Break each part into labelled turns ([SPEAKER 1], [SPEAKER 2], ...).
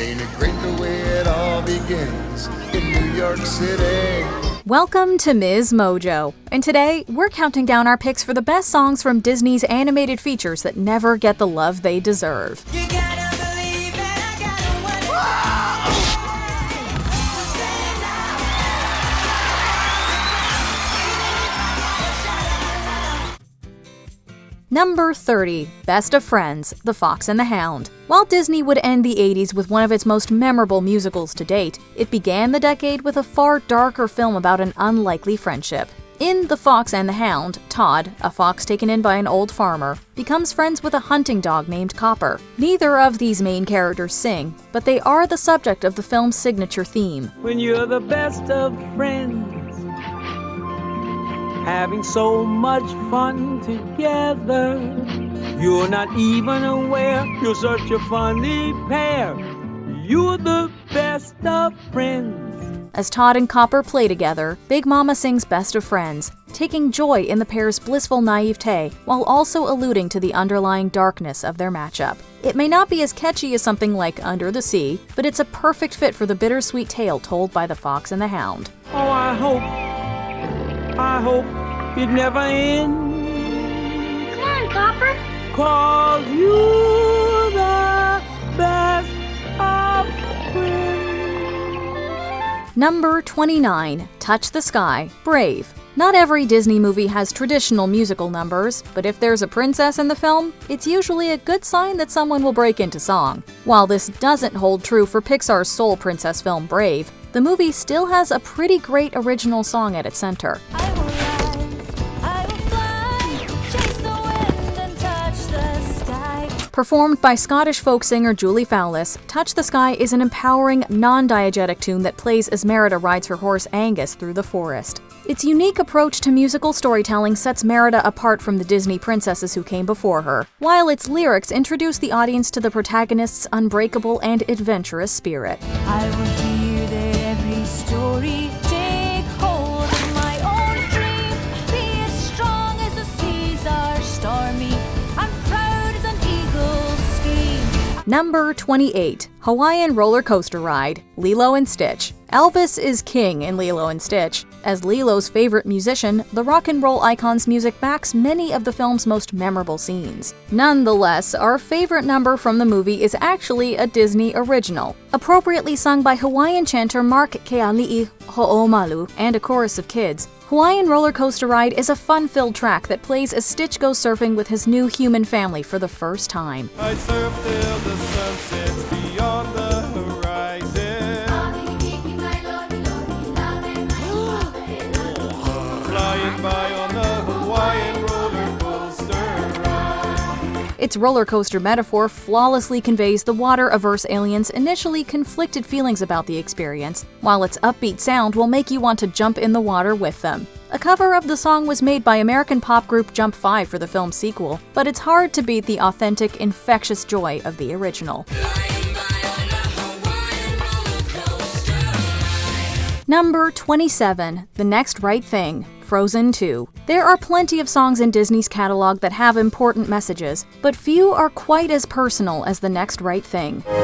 [SPEAKER 1] Ain't it great the way it all begins in New York City?
[SPEAKER 2] Welcome to MsMojo, and today we're counting down our picks for the best songs from Disney's animated features that never get the love they deserve.
[SPEAKER 3] You gotta believe it, I gotta want
[SPEAKER 2] Number 30, Best of Friends, The Fox and the Hound. While Disney would end the 80s with one of its most memorable musicals to date, it began the decade with a far darker film about an unlikely friendship. In The Fox and the Hound, Todd, a fox taken in by an old farmer, becomes friends with a hunting dog named Copper. Neither of these main characters sing, but they are the subject of the film's signature theme.
[SPEAKER 4] When you're the best of friends, having so much fun together, you're not even aware you're such a funny pair. You're the best of friends.
[SPEAKER 2] As Todd and Copper play together, Big Mama sings Best of Friends, taking joy in the pair's blissful naivete while also alluding to the underlying darkness of their matchup. It may not be as catchy as something like Under the Sea, but it's a perfect fit for the bittersweet tale told by the Fox and the Hound.
[SPEAKER 4] Oh, I hope it never ends.
[SPEAKER 5] Come on, Copper.
[SPEAKER 4] 'Cause you're the best of friends.
[SPEAKER 2] Number 29, Touch the Sky, Brave. Not every Disney movie has traditional musical numbers, but if there's a princess in the film, it's usually a good sign that someone will break into song. While this doesn't hold true for Pixar's soul princess film Brave, the movie still has a pretty great original song at its center.
[SPEAKER 3] I will fly, chase the wind and touch the sky.
[SPEAKER 2] Performed by Scottish folk singer Julie Fowlis, Touch the Sky is an empowering, non-diegetic tune that plays as Merida rides her horse Angus through the forest. Its unique approach to musical storytelling sets Merida apart from the Disney princesses who came before her, while its lyrics introduce the audience to the protagonist's unbreakable and adventurous spirit.
[SPEAKER 3] I will hear their every story, take hold of my own dream, be as strong as the seas are stormy, I'm proud as an eagle's scheme.
[SPEAKER 2] Number 28, Hawaiian Roller Coaster Ride, Lilo and Stitch. Elvis is king in Lilo and Stitch. As Lilo's favorite musician, the rock and roll icon's music backs many of the film's most memorable scenes. Nonetheless, our favorite number from the movie is actually a Disney original. Appropriately sung by Hawaiian chanter Mark Keali'i Ho'omalu and a chorus of kids, Hawaiian Roller Coaster Ride is a fun-filled track that plays as Stitch goes surfing with his new human family for the first time.
[SPEAKER 6] I surf till the sun sets beyond the horizon. Flying by on the Hawaiian roller coaster ride.
[SPEAKER 2] Its roller coaster metaphor flawlessly conveys the water-averse aliens' initially conflicted feelings about the experience, while its upbeat sound will make you want to jump in the water with them. A cover of the song was made by American pop group Jump 5 for the film's sequel, but it's hard to beat the authentic, infectious joy of the original. Number 27, The Next Right Thing, Frozen 2. There are plenty of songs in Disney's catalog that have important messages, but few are quite as personal as The Next Right Thing.
[SPEAKER 3] Walk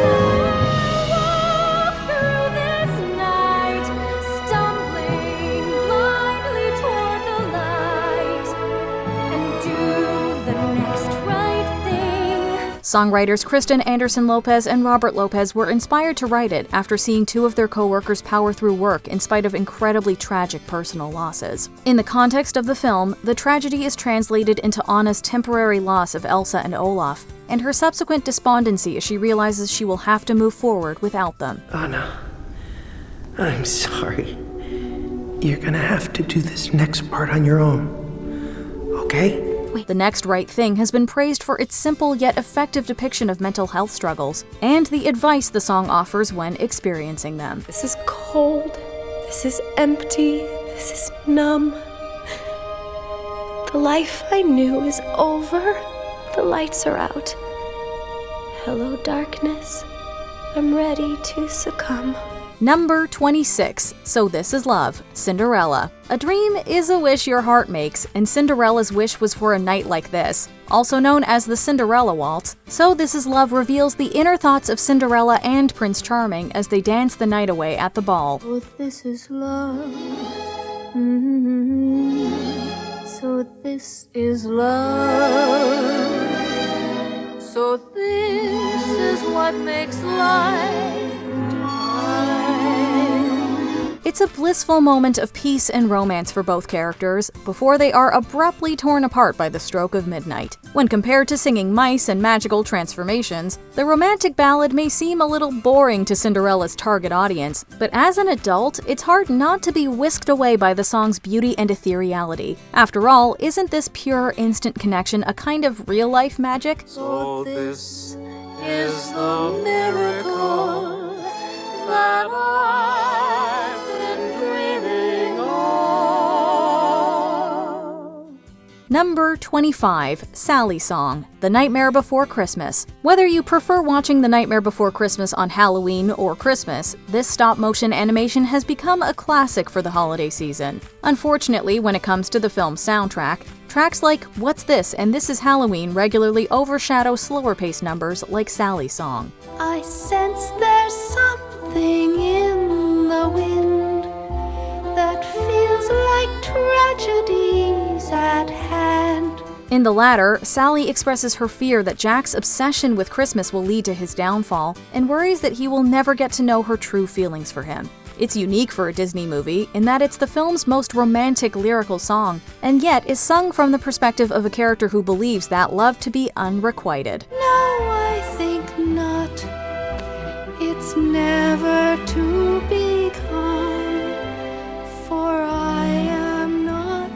[SPEAKER 3] through this night, stumbling blindly toward the light, and do the next right thing.
[SPEAKER 2] Songwriters Kristen Anderson Lopez and Robert Lopez were inspired to write it after seeing two of their co-workers power through work in spite of incredibly tragic personal losses. In the context of the film, the tragedy is translated into Anna's temporary loss of Elsa and Olaf, and her subsequent despondency as she realizes she will have to move forward without them.
[SPEAKER 7] Anna, I'm sorry. You're gonna have to do this next part on your own, okay?
[SPEAKER 2] The Next Right Thing has been praised for its simple yet effective depiction of mental health struggles, and the advice the song offers when experiencing them.
[SPEAKER 8] This is cold. This is empty. This is numb. The life I knew is over. The lights are out. Hello, darkness. I'm ready to succumb.
[SPEAKER 2] Number 26, So This Is Love, Cinderella. A dream is a wish your heart makes, and Cinderella's wish was for a night like this. also known as the Cinderella Waltz. So This Is Love reveals the inner thoughts of Cinderella and Prince Charming as they dance the night away at the ball.
[SPEAKER 3] So this is love. So this is love. So this is what makes life divine.
[SPEAKER 2] It's a blissful moment of peace and romance for both characters before they are abruptly torn apart by the stroke of midnight. When compared to singing mice and magical transformations, the romantic ballad may seem a little boring to Cinderella's target audience, but as an adult, it's hard not to be whisked away by the song's beauty and ethereality. After all, isn't this pure instant connection a kind of real-life magic?
[SPEAKER 3] So this is the miracle that I've been dreaming of.
[SPEAKER 2] Number 25, Sally Song, The Nightmare Before Christmas. Whether you prefer watching The Nightmare Before Christmas on Halloween or Christmas, this stop-motion animation has become a classic for the holiday season. Unfortunately, when it comes to the film's soundtrack, tracks like What's This and This Is Halloween regularly overshadow slower-paced numbers like Sally Song.
[SPEAKER 3] I sense there's something in the wind that feels like tragedies at hand.
[SPEAKER 2] In the latter, Sally expresses her fear that Jack's obsession with Christmas will lead to his downfall and worries that he will never get to know her true feelings for him. It's unique for a Disney movie in that it's the film's most romantic lyrical song, and yet is sung from the perspective of a character who believes that love to be unrequited.
[SPEAKER 3] No, I think not. It's never to become, for I am not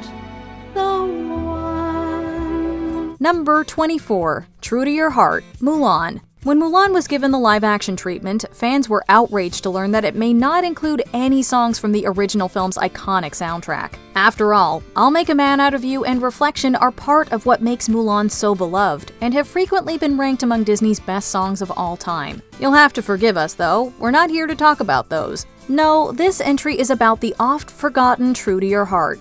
[SPEAKER 3] the one.
[SPEAKER 2] Number 24, True to Your Heart, Mulan. When Mulan was given the live-action treatment, fans were outraged to learn that it may not include any songs from the original film's iconic soundtrack. After all, I'll Make a Man Out of You and Reflection are part of what makes Mulan so beloved, and have frequently been ranked among Disney's best songs of all time. You'll have to forgive us, though, we're not here to talk about those. No, this entry is about the oft-forgotten True to Your Heart.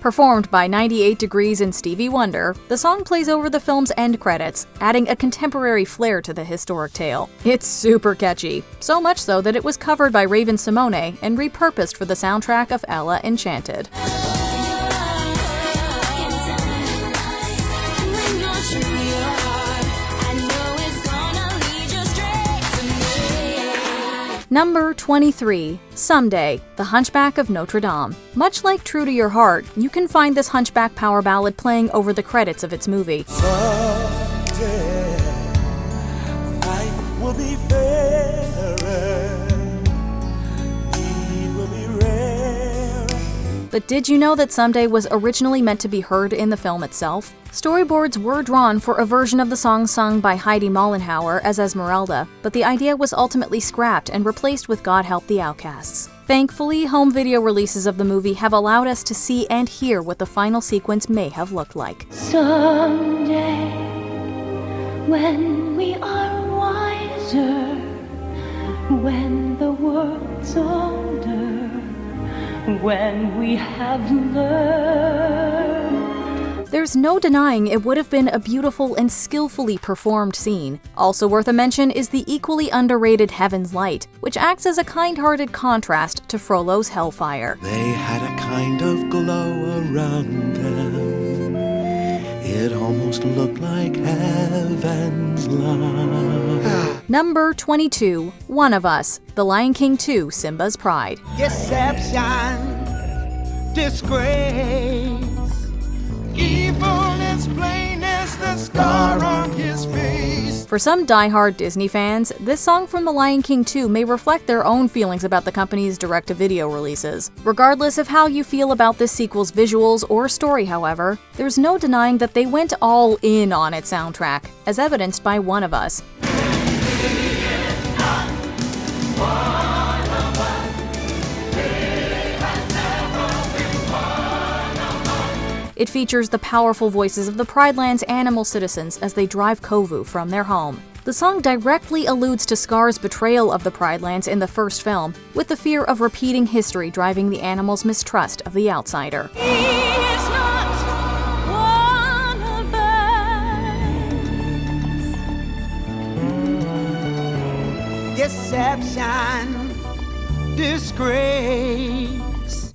[SPEAKER 2] Performed by 98 Degrees and Stevie Wonder, the song plays over the film's end credits, adding a contemporary flair to the historic tale. It's super catchy, so much so that it was covered by Raven-Symoné and repurposed for the soundtrack of Ella Enchanted. Number 23, Someday, The Hunchback of Notre Dame. Much like True to Your Heart, you can find this Hunchback power ballad playing over the credits of its movie.
[SPEAKER 1] Someday life will be fairer, need will be rare.
[SPEAKER 2] But did you know that Someday was originally meant to be heard in the film itself? Storyboards were drawn for a version of the song sung by Heidi Mollenhauer as Esmeralda, but the idea was ultimately scrapped and replaced with God Help The Outcasts. Thankfully, home video releases of the movie have allowed us to see and hear what the final sequence may have looked like.
[SPEAKER 3] Someday, when we are wiser, when the world's older, when we have learned.
[SPEAKER 2] There's no denying it would have been a beautiful and skillfully performed scene. Also worth a mention is the equally underrated Heaven's Light, which acts as a kind-hearted contrast to Frollo's Hellfire.
[SPEAKER 1] They had a kind of glow around them. It almost looked like heaven's light.
[SPEAKER 2] Number 22, One of Us, The Lion King 2, Simba's Pride.
[SPEAKER 1] Deception, disgrace, evil as plain as the scar on his face.
[SPEAKER 2] For some die-hard Disney fans, this song from The Lion King 2 may reflect their own feelings about the company's direct-to-video releases. Regardless of how you feel about this sequel's visuals or story, however, there's no denying that they went all in on its soundtrack, as evidenced by One of Us. It features the powerful voices of the Pride Land's animal citizens as they drive Kovu from their home. The song directly alludes to Scar's betrayal of the Pride Lands in the first film, with the fear of repeating history driving the animal's mistrust of the outsider.
[SPEAKER 3] He is not one of us.
[SPEAKER 5] Deception, disgrace.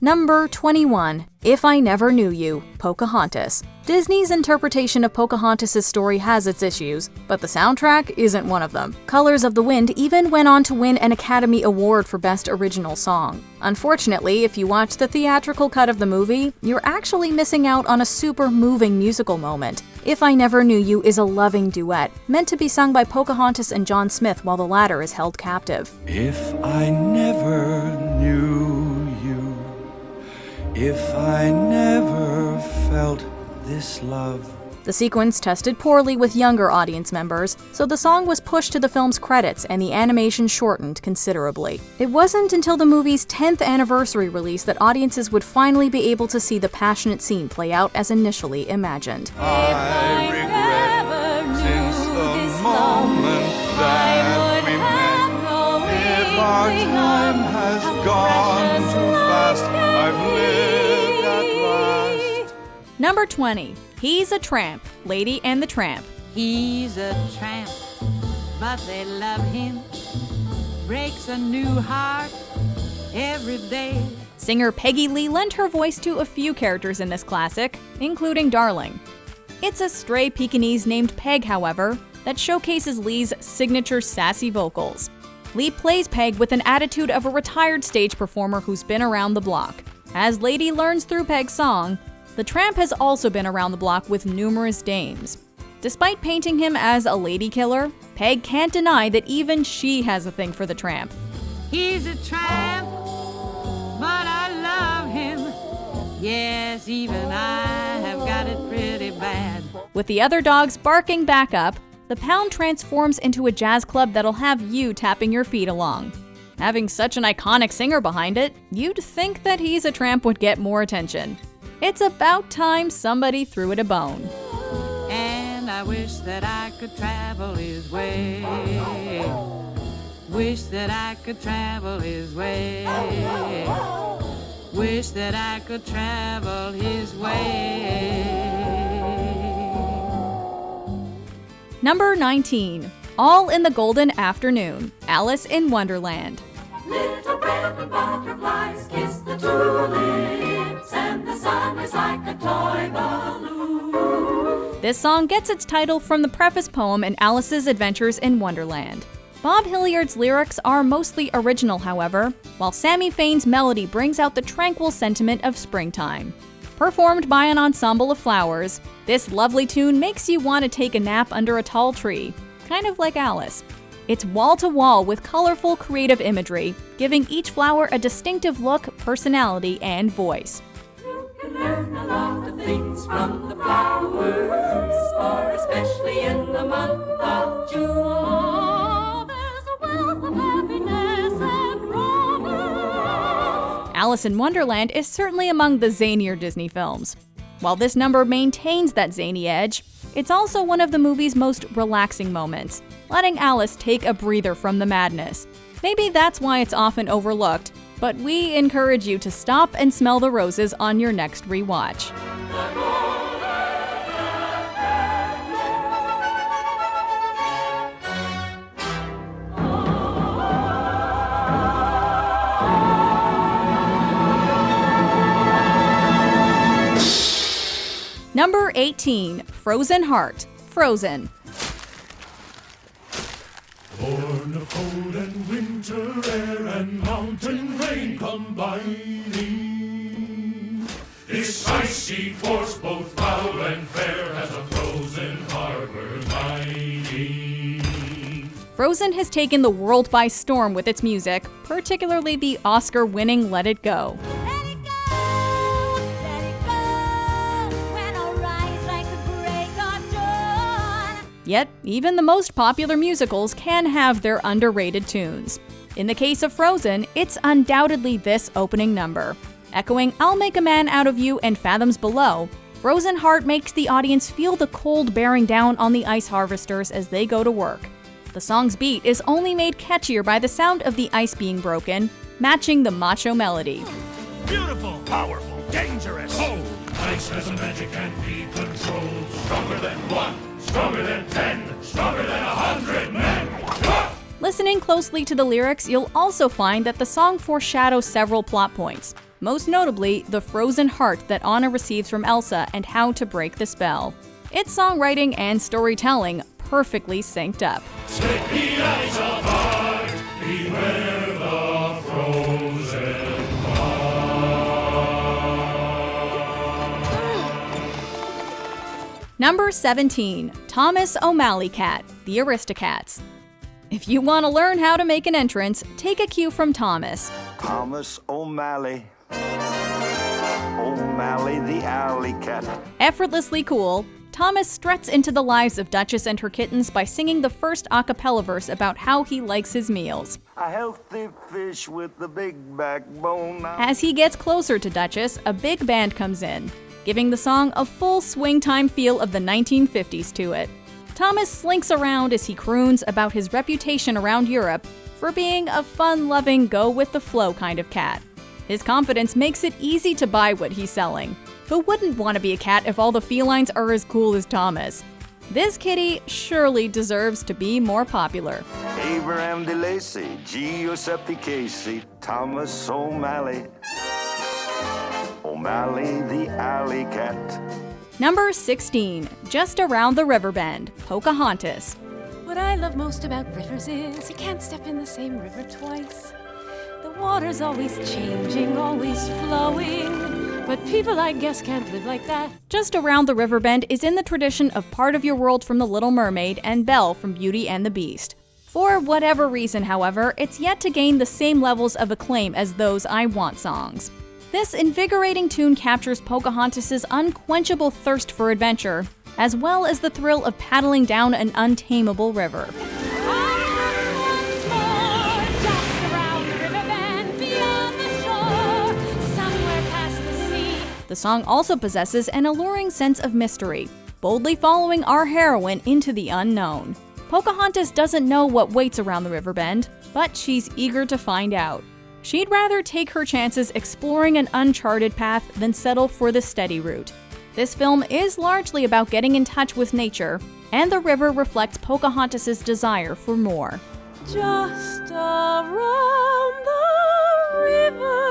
[SPEAKER 2] Number 21. If I Never Knew You, Pocahontas. Disney's interpretation of Pocahontas' story has its issues, but the soundtrack isn't one of them. Colors of the Wind even went on to win an Academy Award for Best Original Song. Unfortunately, if you watch the theatrical cut of the movie, you're actually missing out on a super moving musical moment. If I Never Knew You is a loving duet, meant to be sung by Pocahontas and John Smith while the latter is held captive.
[SPEAKER 6] If I never knew you, if I never felt this love.
[SPEAKER 2] The sequence tested poorly with younger audience members, so the song was pushed to the film's credits and the animation shortened considerably. It wasn't until the movie's 10th anniversary release that audiences would finally be able to see the passionate scene play out as initially imagined.
[SPEAKER 6] I regret since the moment that we met. If our time has gone too fast, I've lived at last.
[SPEAKER 2] Number 20. He's a Tramp, Lady and the Tramp.
[SPEAKER 9] He's a tramp, but they love him. Breaks a new heart every day.
[SPEAKER 2] Singer Peggy Lee lent her voice to a few characters in this classic, including Darling. It's a stray Pekingese named Peg, however, that showcases Lee's signature sassy vocals. Lee plays Peg with an attitude of a retired stage performer who's been around the block. As Lady learns through Peg's song, the Tramp has also been around the block with numerous dames. Despite painting him as a lady killer, Peg can't deny that even she has a thing for the Tramp.
[SPEAKER 9] He's a tramp, but I love him. Yes, even I have got it pretty bad.
[SPEAKER 2] With the other dogs barking back up, the pound transforms into a jazz club that'll have you tapping your feet along. Having such an iconic singer behind it, you'd think that He's a Tramp would get more attention. It's about time somebody threw it a bone.
[SPEAKER 9] And I wish that I could travel his way. Wish that I could travel his way. Wish that I could travel his way.
[SPEAKER 2] Number 19. All in the Golden Afternoon, Alice in Wonderland.
[SPEAKER 3] Little bread and butterflies kiss the tulips, and the sun is like a toy balloon.
[SPEAKER 2] This song gets its title from the preface poem in Alice's Adventures in Wonderland. Bob Hilliard's lyrics are mostly original, however, while Sammy Fain's melody brings out the tranquil sentiment of springtime. Performed by an ensemble of flowers, this lovely tune makes you want to take a nap under a tall tree, kind of like Alice. It's wall-to-wall with colorful, creative imagery, giving each flower a distinctive look, personality, and voice.
[SPEAKER 3] You can learn a lot of things from the flowers, for especially in the month of June, there's a wealth of happiness and romance.
[SPEAKER 2] Alice in Wonderland is certainly among the zanier Disney films. While this number maintains that zany edge, it's also one of the movie's most relaxing moments, letting Alice take a breather from the madness. Maybe that's why it's often overlooked, but we encourage you to stop and smell the roses on your next rewatch. Number 18. Frozen Heart, Frozen.
[SPEAKER 10] Born of cold and winter air and mountain rain combining, this icy force both foul and fair has a frozen harbor mining.
[SPEAKER 2] Frozen has taken the world by storm with its music, particularly the Oscar-winning Let It Go.
[SPEAKER 3] Let it go, when I rise like the break of dawn.
[SPEAKER 2] Yet, even the most popular musicals can have their underrated tunes. In the case of Frozen, it's undoubtedly this opening number. Echoing I'll Make a Man Out of You and Fathoms Below, Frozen Heart makes the audience feel the cold bearing down on the ice harvesters as they go to work. The song's beat is only made catchier by the sound of the ice being broken, matching the macho melody.
[SPEAKER 10] Beautiful, powerful, dangerous. Cold. Ice has a magic and be controlled. Stronger than 1, stronger than 10, stronger than 100 men. Ah!
[SPEAKER 2] Listening closely to the lyrics, you'll also find that the song foreshadows several plot points, most notably the frozen heart that Anna receives from Elsa and how to break the spell. Its songwriting and storytelling perfectly synced up.
[SPEAKER 10] Split the ice apart, beware the frozen heart.
[SPEAKER 2] Number 17. Thomas O'Malley Cat, The Aristocats. If you want to learn how to make an entrance, take a cue from Thomas.
[SPEAKER 5] Thomas O'Malley. O'Malley the alley cat.
[SPEAKER 2] Effortlessly cool, Thomas struts into the lives of Duchess and her kittens by singing the first a cappella verse about how he likes his meals.
[SPEAKER 5] A healthy fish with a big backbone.
[SPEAKER 2] As he gets closer to Duchess, a big band comes in, giving the song a full swing time feel of the 1950s to it. Thomas slinks around as he croons about his reputation around Europe for being a fun-loving, go-with-the-flow kind of cat. His confidence makes it easy to buy what he's selling. Who wouldn't want to be a cat if all the felines are as cool as Thomas? This kitty surely deserves to be more popular.
[SPEAKER 5] Abraham de Lacy, Giuseppe Casey, Thomas O'Malley. O'Malley the alley cat.
[SPEAKER 2] Number 16. Just Around the Riverbend, Pocahontas.
[SPEAKER 3] What I love most about rivers is you can't step in the same river twice. The water's always changing, always flowing. But people, I guess, can't live like that.
[SPEAKER 2] Just Around the Riverbend is in the tradition of Part of Your World from The Little Mermaid and Belle from Beauty and the Beast. For whatever reason, however, it's yet to gain the same levels of acclaim as those I Want songs. This invigorating tune captures Pocahontas' unquenchable thirst for adventure, as well as the thrill of paddling down an untamable river. The song also possesses an alluring sense of mystery, boldly following our heroine into the unknown. Pocahontas doesn't know what waits around the riverbend, but she's eager to find out. She'd rather take her chances exploring an uncharted path than settle for the steady route. This film is largely about getting in touch with nature, and the river reflects Pocahontas' desire for more.
[SPEAKER 3] Just around the river.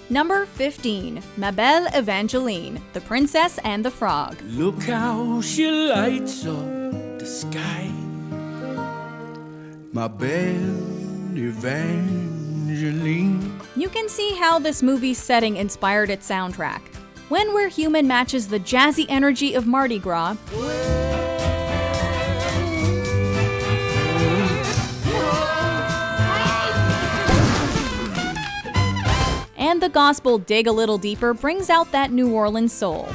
[SPEAKER 2] Number 15. Mel Evangeline, The Princess and the Frog.
[SPEAKER 4] Look how she lights up the sky. My belle Evangeline.
[SPEAKER 2] You can see how this movie's setting inspired its soundtrack. When We're Human matches the jazzy energy of Mardi Gras, and the gospel Dig a Little Deeper brings out that New Orleans soul.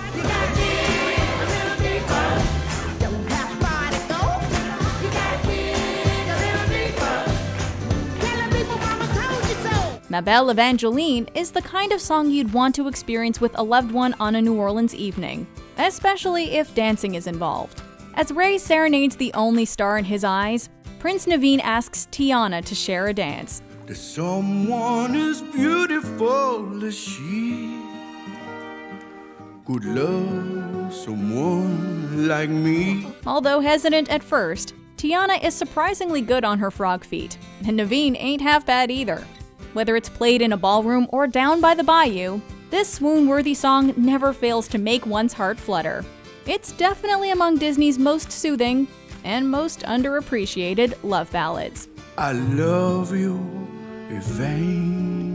[SPEAKER 2] Mel Evangeline is the kind of song you'd want to experience with a loved one on a New Orleans evening, especially if dancing is involved. As Ray serenades the only star in his eyes, Prince Naveen asks Tiana to share a dance.
[SPEAKER 4] There's someone as beautiful as she could love someone like me.
[SPEAKER 2] Although hesitant at first, Tiana is surprisingly good on her frog feet, and Naveen ain't half bad either. Whether it's played in a ballroom or down by the bayou, this swoon-worthy song never fails to make one's heart flutter. It's definitely among Disney's most soothing and most underappreciated love ballads.
[SPEAKER 4] I love you, Evangeline.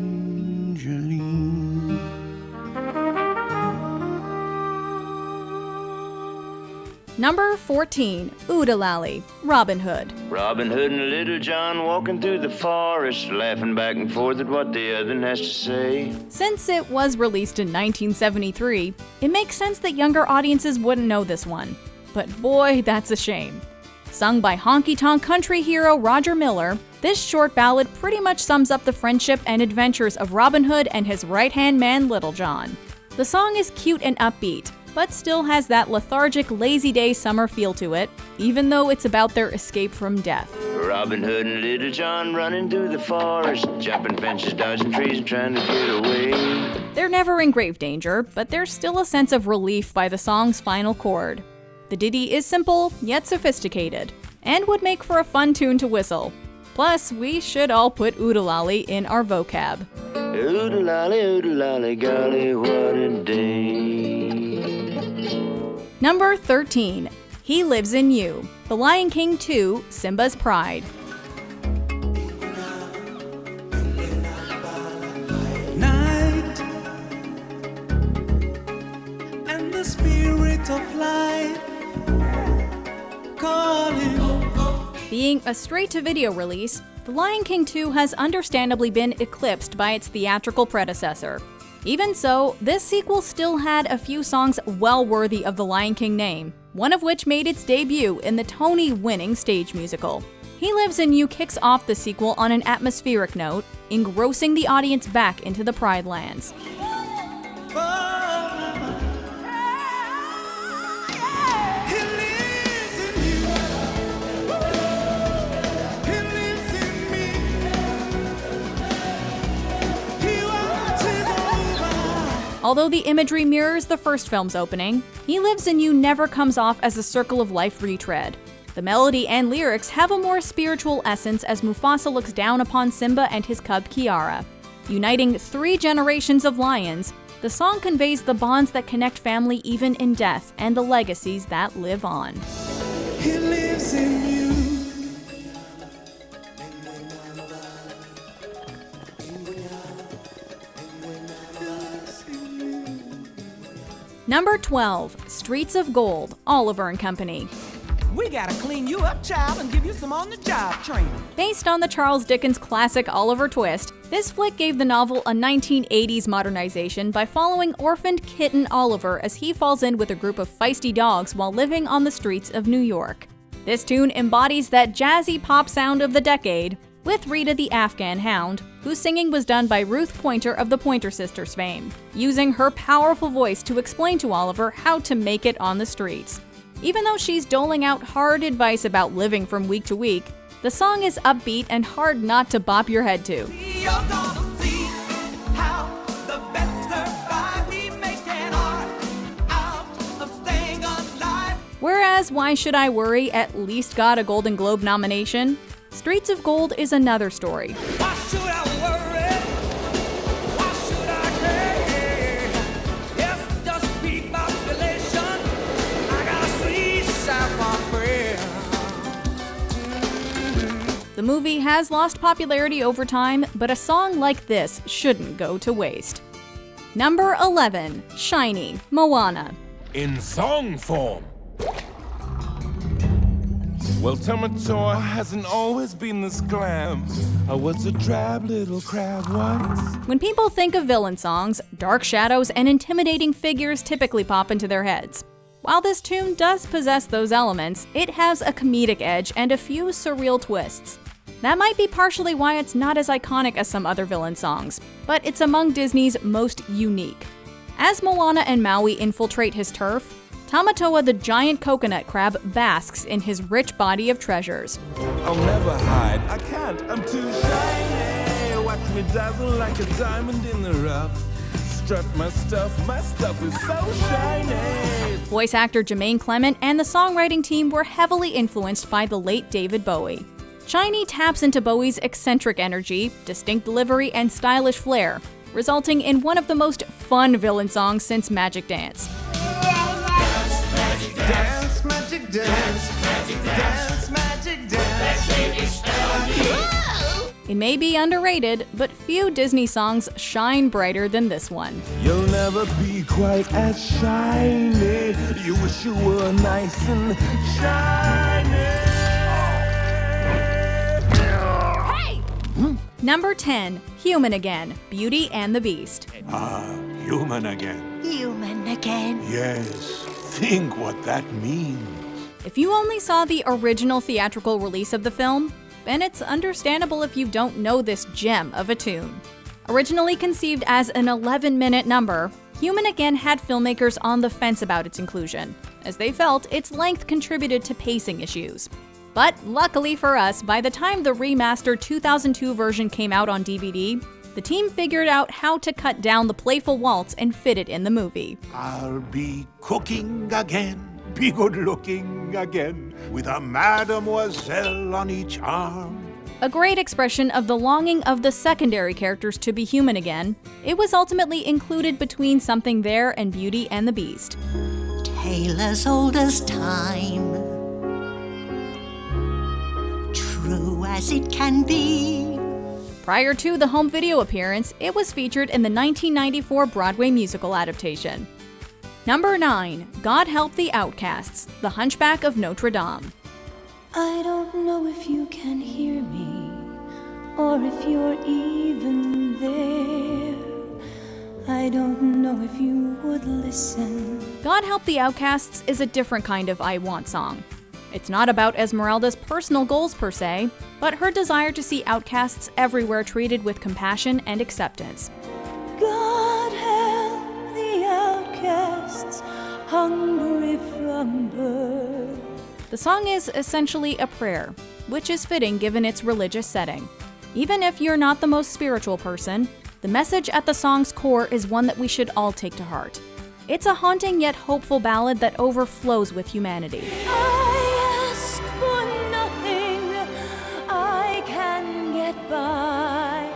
[SPEAKER 2] Number 14. Udali, Robin Hood.
[SPEAKER 11] Robin Hood and Little John walking through the forest, laughing back and forth at what the other has to say.
[SPEAKER 2] Since it was released in 1973, it makes sense that younger audiences wouldn't know this one. But boy, that's a shame. Sung by honky-tonk country hero Roger Miller, this short ballad pretty much sums up the friendship and adventures of Robin Hood and his right-hand man Little John. The song is cute and upbeat, but still has that lethargic, lazy day summer feel to it, even though it's about their escape from death.
[SPEAKER 11] Robin Hood and Little John running through the forest, jumping fences, dodging trees, and trying to get away.
[SPEAKER 2] They're never in grave danger, but there's still a sense of relief by the song's final chord. The ditty is simple, yet sophisticated, and would make for a fun tune to whistle. Plus, we should all put Udali in our vocab.
[SPEAKER 11] Udali, golly, what a day.
[SPEAKER 2] Number 13. He Lives in You. The Lion King 2, Simba's Pride.
[SPEAKER 6] Night and the spirit of life calling.
[SPEAKER 2] Being a straight-to-video release, The Lion King 2 has understandably been eclipsed by its theatrical predecessor. Even so, this sequel still had a few songs well worthy of the Lion King name, one of which made its debut in the Tony-winning stage musical. He Lives in You kicks off the sequel on an atmospheric note, engrossing the audience back into the Pride Lands. Although the imagery mirrors the first film's opening, He Lives in You never comes off as a circle of life retread. The melody and lyrics have a more spiritual essence as Mufasa looks down upon Simba and his cub Kiara. Uniting 3 generations of lions, the song conveys the bonds that connect family even in death and the legacies that live on.
[SPEAKER 6] He lives in you.
[SPEAKER 2] Number 12. Streets of Gold, Oliver and Company.
[SPEAKER 12] We gotta clean you up, child, and give you some on-the-job training.
[SPEAKER 2] Based on the Charles Dickens classic Oliver Twist, this flick gave the novel a 1980s modernization by following orphaned kitten Oliver as he falls in with a group of feisty dogs while living on the streets of New York. This tune embodies that jazzy pop sound of the decade, with Rita the Afghan Hound, whose singing was done by Ruth Pointer of the Pointer Sisters fame, using her powerful voice to explain to Oliver how to make it on the streets. Even though she's doling out hard advice about living from week to week, the song is upbeat and hard not to bop your head to. Whereas Why Should I Worry at least got a Golden Globe nomination, Streets of Gold is another story.
[SPEAKER 6] Why should I worry? Why should I care? Yes, just beat population. I got a sweet sapphire prayer.
[SPEAKER 2] The movie has lost popularity over time, but a song like this shouldn't go to waste. Number 11. Shiny, Moana.
[SPEAKER 10] In song form. Well, Tamatoa hasn't always been this glam. I was a drab little crab once.
[SPEAKER 2] When people think of villain songs, dark shadows and intimidating figures typically pop into their heads. While this tune does possess those elements, it has a comedic edge and a few surreal twists. That might be partially why it's not as iconic as some other villain songs, but it's among Disney's most unique. As Moana and Maui infiltrate his turf, Tamatoa the giant coconut crab basks in his rich body of treasures.
[SPEAKER 10] I'll never hide, I can't, I'm too shiny. Watch me dazzle like a diamond in the rough. Strut my stuff is so shiny.
[SPEAKER 2] Voice actor Jermaine Clement and the songwriting team were heavily influenced by the late David Bowie. Shiny taps into Bowie's eccentric energy, distinct delivery, and stylish flair, resulting in one of the most fun villain songs since Magic Dance.
[SPEAKER 1] Dance, magic dance, dance, magic dance.
[SPEAKER 2] It may be underrated, but few Disney songs shine brighter than this one.
[SPEAKER 10] You'll never be quite as shiny. You wish you were nice and shiny.
[SPEAKER 2] Hey! Number 10. Human Again, Beauty and the Beast.
[SPEAKER 10] Human again.
[SPEAKER 3] Human again.
[SPEAKER 10] Yes, think what that means.
[SPEAKER 2] If you only saw the original theatrical release of the film, then it's understandable if you don't know this gem of a tune. Originally conceived as an 11-minute number, Human Again had filmmakers on the fence about its inclusion, as they felt its length contributed to pacing issues. But luckily for us, by the time the remastered 2002 version came out on DVD, the team figured out how to cut down the playful waltz and fit it in the movie.
[SPEAKER 10] I'll be cooking again, be good looking again, with a mademoiselle on each arm.
[SPEAKER 2] A great expression of the longing of the secondary characters to be human again, it was ultimately included between Something There and Beauty and the Beast.
[SPEAKER 13] Tale as old as time, true as it can be.
[SPEAKER 2] Prior to the home video appearance, it was featured in the 1994 Broadway musical adaptation. Number 9. God Help the Outcasts, The Hunchback of Notre Dame.
[SPEAKER 3] I don't know if you can hear me, or if you're even there. I don't know if you would listen.
[SPEAKER 2] God Help the Outcasts is a different kind of I Want song. It's not about Esmeralda's personal goals per se, but her desire to see outcasts everywhere treated with compassion and acceptance.
[SPEAKER 3] God help the outcasts, hungry from birth.
[SPEAKER 2] The song is essentially a prayer, which is fitting given its religious setting. Even if you're not the most spiritual person, the message at the song's core is one that we should all take to heart. It's a haunting yet hopeful ballad that overflows with humanity.
[SPEAKER 3] I ask for nothing, I can get by,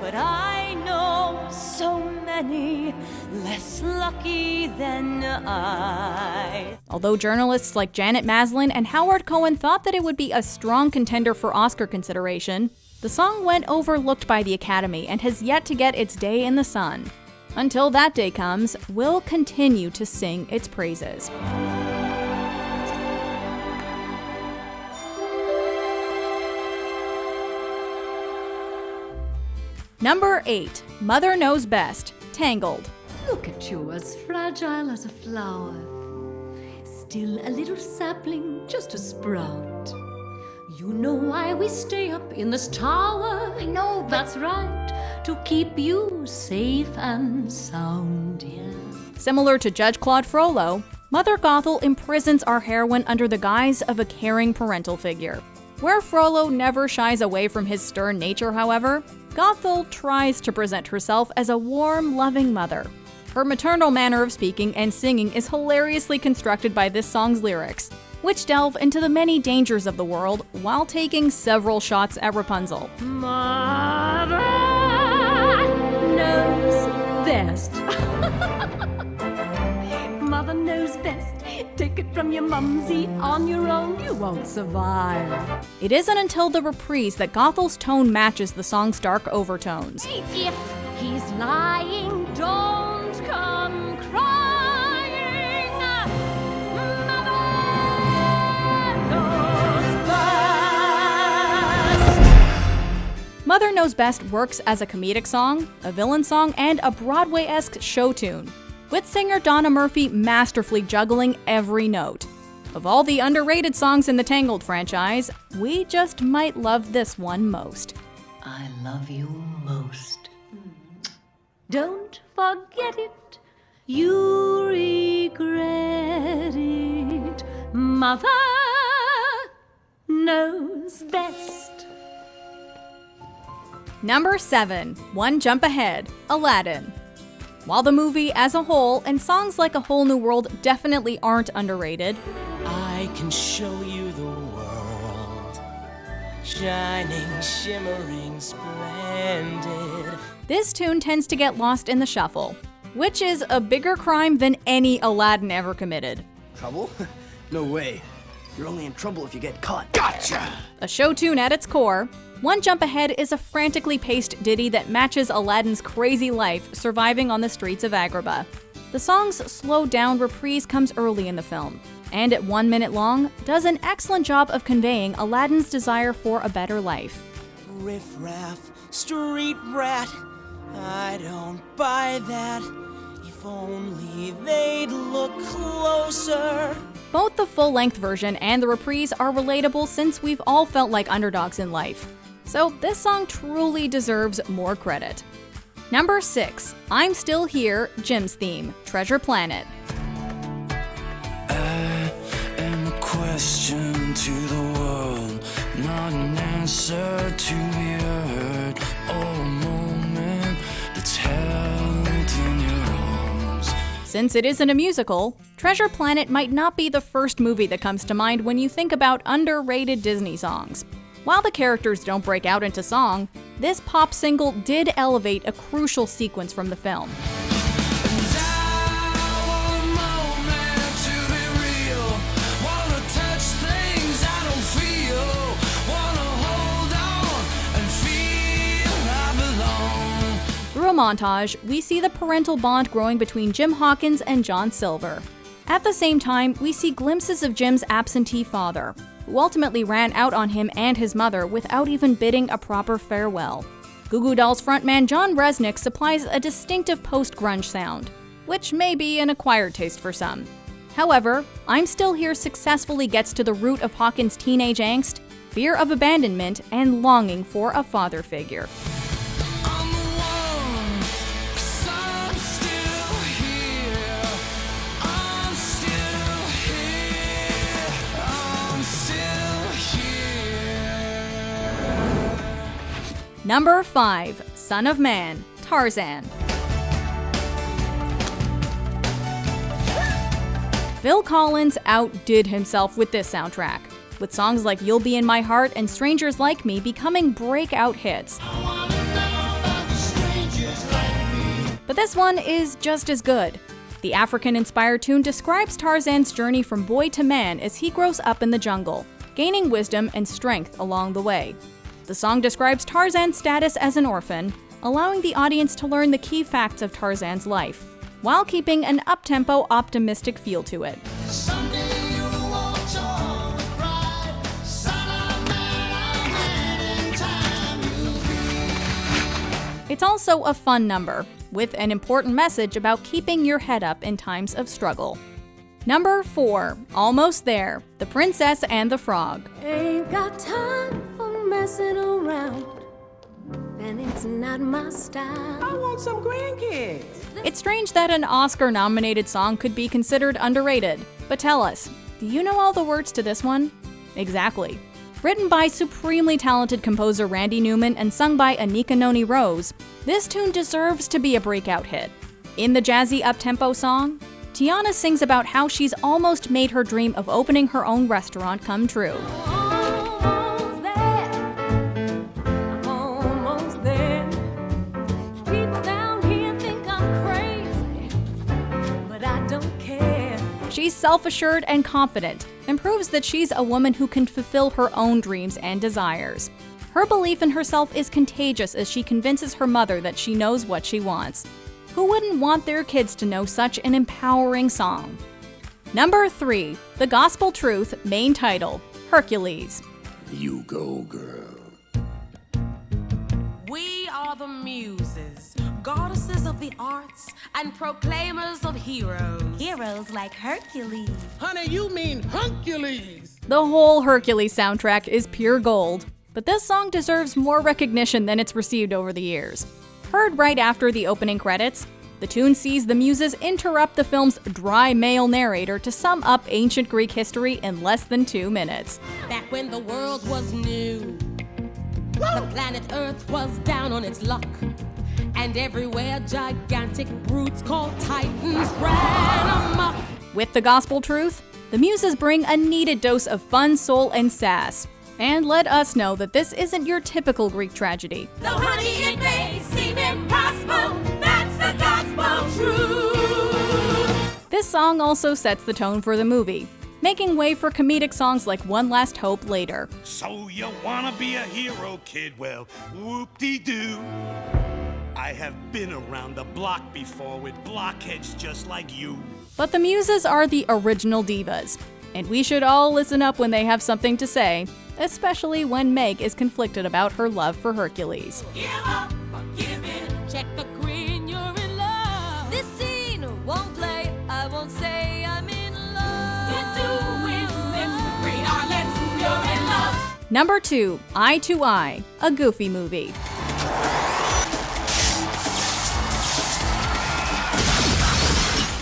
[SPEAKER 3] but I know so many less lucky than I.
[SPEAKER 2] Although journalists like Janet Maslin and Howard Cohen thought that it would be a strong contender for Oscar consideration, the song went overlooked by the Academy and has yet to get its day in the sun. Until that day comes, we'll continue to sing its praises. Number 8. Mother Knows Best, Tangled.
[SPEAKER 14] Look at you, as fragile as a flower, still a little sapling, just a sprout. You know why we stay up in this tower? I know, that's right, to keep you safe and sound, yeah.
[SPEAKER 2] Similar to Judge Claude Frollo, Mother Gothel imprisons our heroine under the guise of a caring parental figure. Where Frollo never shies away from his stern nature, however, Gothel tries to present herself as a warm, loving mother. Her maternal manner of speaking and singing is hilariously constructed by this song's lyrics, which delve into the many dangers of the world while taking several shots at Rapunzel.
[SPEAKER 14] Mother knows best. Mother knows best. Take it from your mumsy. On your own, you won't survive.
[SPEAKER 2] It isn't until the reprise that Gothel's tone matches the song's dark overtones.
[SPEAKER 14] If he's lying, don't come crying. Mother knows best.
[SPEAKER 2] Mother Knows Best works as a comedic song, a villain song, and a Broadway-esque show tune, with singer Donna Murphy masterfully juggling every note. Of all the underrated songs in the Tangled franchise, we just might love this one most.
[SPEAKER 14] I love you most. Don't forget it, you regret it. Mother knows best.
[SPEAKER 2] Number 7. One Jump Ahead, Aladdin. While the movie as a whole and songs like A Whole New World definitely aren't underrated,
[SPEAKER 12] I can show you the world, shining, shimmering, splendid.
[SPEAKER 2] this tune tends to get lost in the shuffle, which is a bigger crime than any Aladdin ever committed.
[SPEAKER 12] Trouble? No way. You're only in trouble if you get caught.
[SPEAKER 10] Gotcha!
[SPEAKER 2] A show tune at its core, One Jump Ahead is a frantically paced ditty that matches Aladdin's crazy life surviving on the streets of Agrabah. The song's slowed-down reprise comes early in the film, and at 1 minute long, does an excellent job of conveying Aladdin's desire for a better life.
[SPEAKER 12] Riff-raff, street rat, I don't buy that. If only they'd look closer.
[SPEAKER 2] Both the full-length version and the reprise are relatable since we've all felt like underdogs in life. So this song truly deserves more credit. Number 6, I'm Still Here, Jim's theme, Treasure Planet.
[SPEAKER 15] I am a question to the world, not an answer to be heard, or a moment that's held in your arms.
[SPEAKER 2] Since it isn't a musical, Treasure Planet might not be the first movie that comes to mind when you think about underrated Disney songs. While the characters don't break out into song, this pop single did elevate a crucial sequence from the film. Through a montage, we see the parental bond growing between Jim Hawkins and John Silver. At the same time, we see glimpses of Jim's absentee father, who ultimately ran out on him and his mother without even bidding a proper farewell. Goo Goo Dolls frontman John Resnick supplies a distinctive post-grunge sound, which may be an acquired taste for some. However, I'm Still Here successfully gets to the root of Hawkins' teenage angst, fear of abandonment, and longing for a father figure. Number 5, Son of Man, Tarzan. Phil Collins outdid himself with this soundtrack, with songs like You'll Be in My Heart and Strangers Like Me becoming breakout hits. But this one is just as good. The African-inspired tune describes Tarzan's journey from boy to man as he grows up in the jungle, gaining wisdom and strength along the way. The song describes Tarzan's status as an orphan, allowing the audience to learn the key facts of Tarzan's life, while keeping an up-tempo, optimistic feel to it. It's also a fun number, with an important message about keeping your head up in times of struggle. Number 4, Almost There, The Princess and the Frog.
[SPEAKER 8] Ain't got time for messing around, and it's not my style.
[SPEAKER 12] I want some grandkids.
[SPEAKER 2] It's strange that an Oscar-nominated song could be considered underrated, but tell us, do you know all the words to this one? Exactly. Written by supremely talented composer Randy Newman and sung by Anika Noni Rose, this tune deserves to be a breakout hit. In the jazzy up-tempo song, Tiana sings about how she's almost made her dream of opening her own restaurant come true. She's self-assured and confident, and proves that she's a woman who can fulfill her own dreams and desires. Her belief in herself is contagious as she convinces her mother that she knows what she wants. Who wouldn't want their kids to know such an empowering song? Number 3, The Gospel Truth, main title, Hercules.
[SPEAKER 10] You go, girl.
[SPEAKER 16] We are the muses, goddesses of the arts, and proclaimers of heroes.
[SPEAKER 17] Heroes like Hercules.
[SPEAKER 12] Honey, you mean Hercules.
[SPEAKER 2] The whole Hercules soundtrack is pure gold, but this song deserves more recognition than it's received over the years. Heard right after the opening credits, the tune sees the muses interrupt the film's dry male narrator to sum up ancient Greek history in less than 2 minutes.
[SPEAKER 16] Back when the world was new, the planet Earth was down on its luck, and everywhere gigantic brutes called Titans ran amok.
[SPEAKER 2] With The Gospel Truth, the muses bring a needed dose of fun, soul, and sass, and let us know that this isn't your typical Greek tragedy.
[SPEAKER 3] Though honey, it may seem impossible, that's the gospel truth.
[SPEAKER 2] This song also sets the tone for the movie, making way for comedic songs like One Last Hope later.
[SPEAKER 10] So you wanna be a hero, kid? Well, whoop-de-doo. I have been around the block before with blockheads just like you.
[SPEAKER 2] But the muses are the original divas, and we should all listen up when they have something to say, especially when Meg is conflicted about her love for Hercules.
[SPEAKER 3] Give up or give in.
[SPEAKER 16] Check the green, you're in love.
[SPEAKER 3] This scene won't play. I won't say I'm in love. You do
[SPEAKER 2] Number 2, Eye to Eye, a Goofy movie.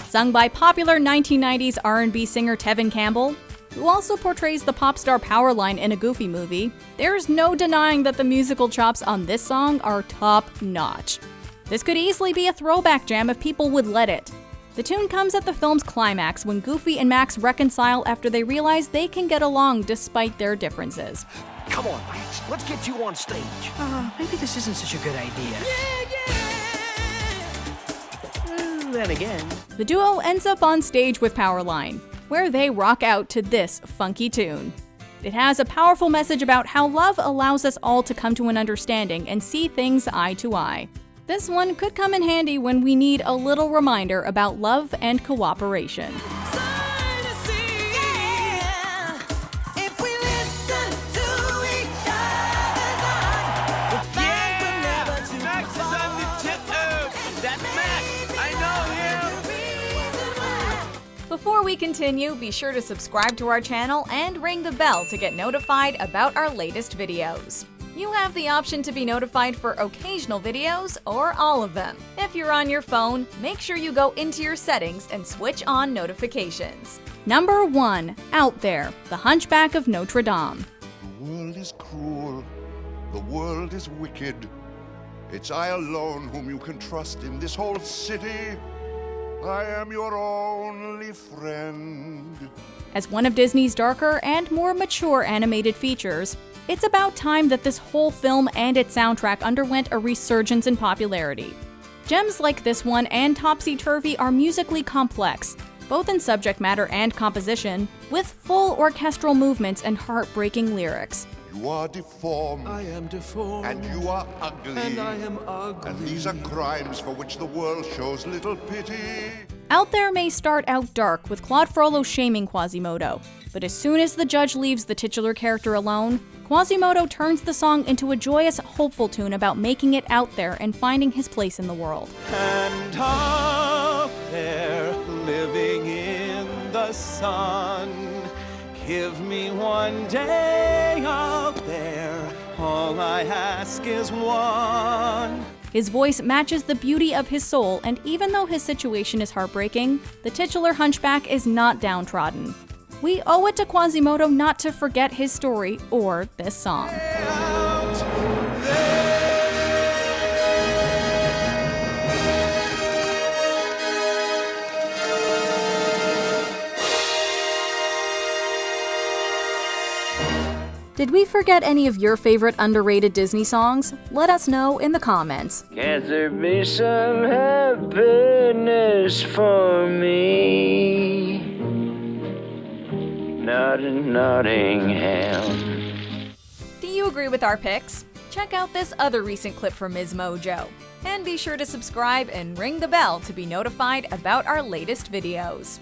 [SPEAKER 2] Sung by popular 1990s R&B singer Tevin Campbell, who also portrays the pop star Powerline in a Goofy movie, there's no denying that the musical chops on this song are top-notch. This could easily be a throwback jam if people would let it. The tune comes at the film's climax when Goofy and Max reconcile after they realize they can get along despite their differences.
[SPEAKER 12] Come on, Max, let's get you on stage. Maybe this isn't such a good idea. Then again.
[SPEAKER 2] The duo ends up on stage with Powerline, where they rock out to this funky tune. It has a powerful message about how love allows us all to come to an understanding and see things eye to eye. This one could come in handy when we need a little reminder about love and cooperation. Before we continue, be sure to subscribe to our channel and ring the bell to get notified about our latest videos. You have the option to be notified for occasional videos or all of them. If you're on your phone, make sure you go into your settings and switch on notifications. Number 1, Out There, The Hunchback of Notre Dame.
[SPEAKER 1] The world is cruel, the world is wicked. It's I alone whom you can trust in this whole city. I am your only friend.
[SPEAKER 2] As one of Disney's darker and more mature animated features, it's about time that this whole film and its soundtrack underwent a resurgence in popularity. Gems like this one and Topsy Turvy are musically complex, both in subject matter and composition, with full orchestral movements and heartbreaking lyrics.
[SPEAKER 1] You are deformed.
[SPEAKER 12] I am deformed.
[SPEAKER 1] And you are ugly.
[SPEAKER 12] And I am ugly.
[SPEAKER 1] And these are crimes for which the world shows little pity.
[SPEAKER 2] Out There may start out dark with Claude Frollo shaming Quasimodo, but as soon as the judge leaves the titular character alone, Quasimodo turns the song into a joyous, hopeful tune about making it out there and finding his place in the world.
[SPEAKER 12] And out there, living in the sun, give me one day out there, all I ask is one.
[SPEAKER 2] His voice matches the beauty of his soul, and even though his situation is heartbreaking, the titular hunchback is not downtrodden. We owe it to Quasimodo not to forget his story or this song. Did we forget any of your favorite underrated Disney songs? Let us know in the comments.
[SPEAKER 11] Can't there be some happiness for me? Not in Nottingham.
[SPEAKER 2] Do you agree with our picks? Check out this other recent clip from MsMojo. And be sure to subscribe and ring the bell to be notified about our latest videos.